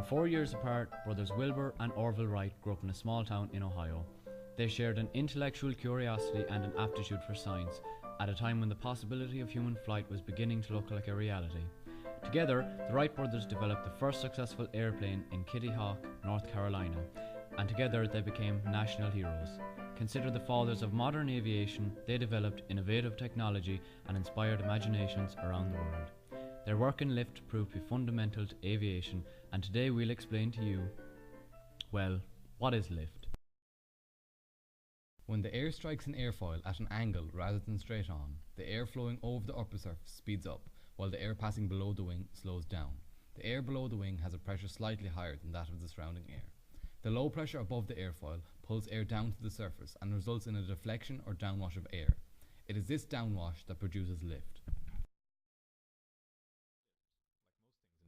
Born 4 years apart, brothers Wilbur and Orville Wright grew up in a small town in Ohio. They shared an intellectual curiosity and an aptitude for science at a time when the possibility of human flight was beginning to look like a reality. Together, the Wright brothers developed the first successful airplane in Kitty Hawk, North Carolina, and together they became national heroes. Considered the fathers of modern aviation, they developed innovative technology and inspired imaginations around the world. Their work in lift proved to be fundamental to aviation, and today we'll explain to you, well, what is lift? When the air strikes an airfoil at an angle rather than straight on, the air flowing over the upper surface speeds up, while the air passing below the wing slows down. The air below the wing has a pressure slightly higher than that of the surrounding air. The low pressure above the airfoil pulls air down to the surface and results in a deflection or downwash of air. It is this downwash that produces lift.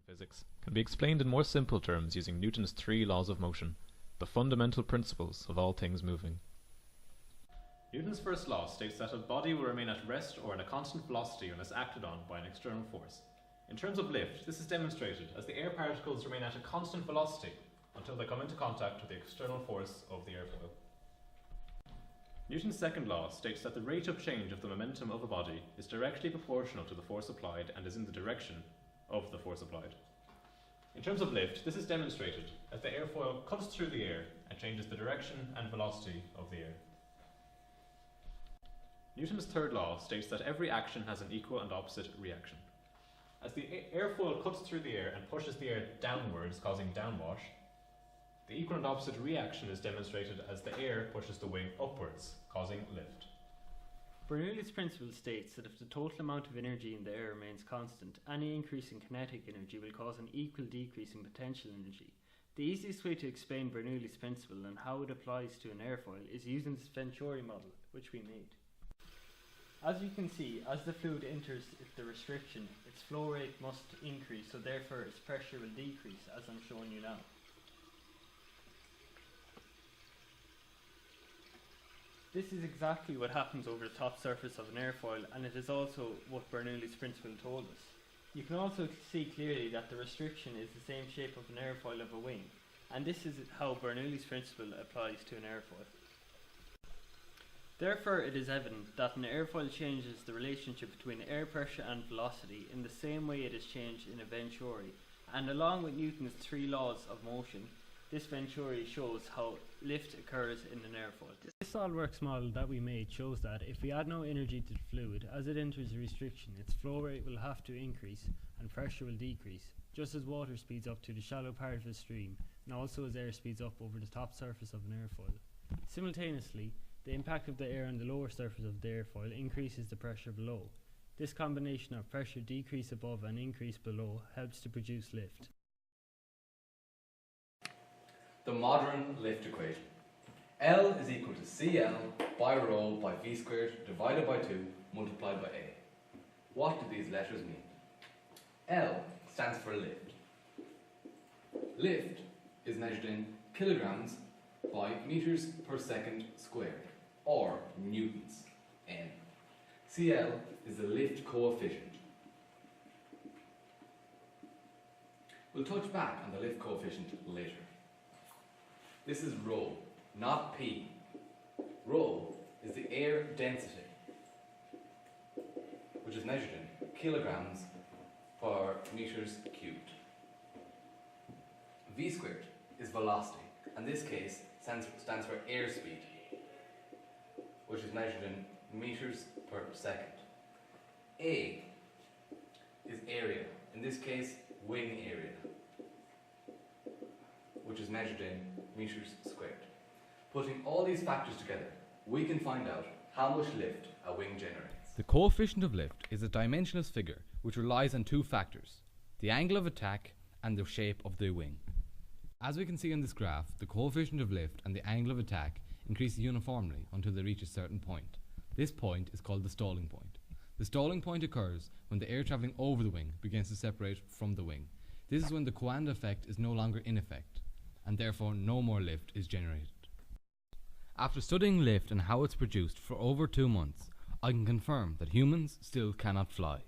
Physics can be explained in more simple terms using Newton's 3 laws of motion, the fundamental principles of all things moving. Newton's first law states that a body will remain at rest or in a constant velocity unless acted on by an external force. In terms of lift, this is demonstrated as the air particles remain at a constant velocity until they come into contact with the external force of the airfoil. Newton's second law states that the rate of change of the momentum of a body is directly proportional to the force applied and is in the direction of the force applied. In terms of lift, this is demonstrated as the airfoil cuts through the air and changes the direction and velocity of the air. Newton's third law states that every action has an equal and opposite reaction. As the airfoil cuts through the air and pushes the air downwards, causing downwash, the equal and opposite reaction is demonstrated as the air pushes the wing upwards, causing lift. Bernoulli's principle states that if the total amount of energy in the air remains constant, any increase in kinetic energy will cause an equal decrease in potential energy. The easiest way to explain Bernoulli's principle and how it applies to an airfoil is using this Venturi model, which we made. As you can see, as the fluid enters the restriction, its flow rate must increase, so therefore its pressure will decrease, as I'm showing you now. This is exactly what happens over the top surface of an airfoil, and it is also what Bernoulli's principle told us. You can also see clearly that the restriction is the same shape of an airfoil of a wing, and this is how Bernoulli's principle applies to an airfoil. Therefore, it is evident that an airfoil changes the relationship between air pressure and velocity in the same way it is changed in a Venturi, and along with Newton's 3 laws of motion, this Venturi shows how lift occurs in an airfoil. This SolidWorks model that we made shows that if we add no energy to the fluid, as it enters a restriction, its flow rate will have to increase and pressure will decrease, just as water speeds up to the shallow part of a stream, and also as air speeds up over the top surface of an airfoil. Simultaneously, the impact of the air on the lower surface of the airfoil increases the pressure below. This combination of pressure decrease above and increase below helps to produce lift. The modern lift equation. L is equal to CL by rho by V squared divided by 2 multiplied by A. What do these letters mean? L stands for lift. Lift is measured in kilograms by meters per second squared, or newtons, N. CL is the lift coefficient. We'll touch back on the lift coefficient later. This is rho, not P. Rho is the air density, which is measured in kilograms per meters cubed. V squared is velocity, and this case stands for airspeed, which is measured in meters per second. A is area, in this case wing area, which is measured in meters squared. Putting all these factors together, we can find out how much lift a wing generates. The coefficient of lift is a dimensionless figure which relies on 2 factors, the angle of attack and the shape of the wing. As we can see on this graph, the coefficient of lift and the angle of attack increase uniformly until they reach a certain point. This point is called the stalling point. The stalling point occurs when the air travelling over the wing begins to separate from the wing. This is when the Coanda effect is no longer in effect, and therefore no more lift is generated. After studying lift and how it's produced for over 2 months, I can confirm that humans still cannot fly.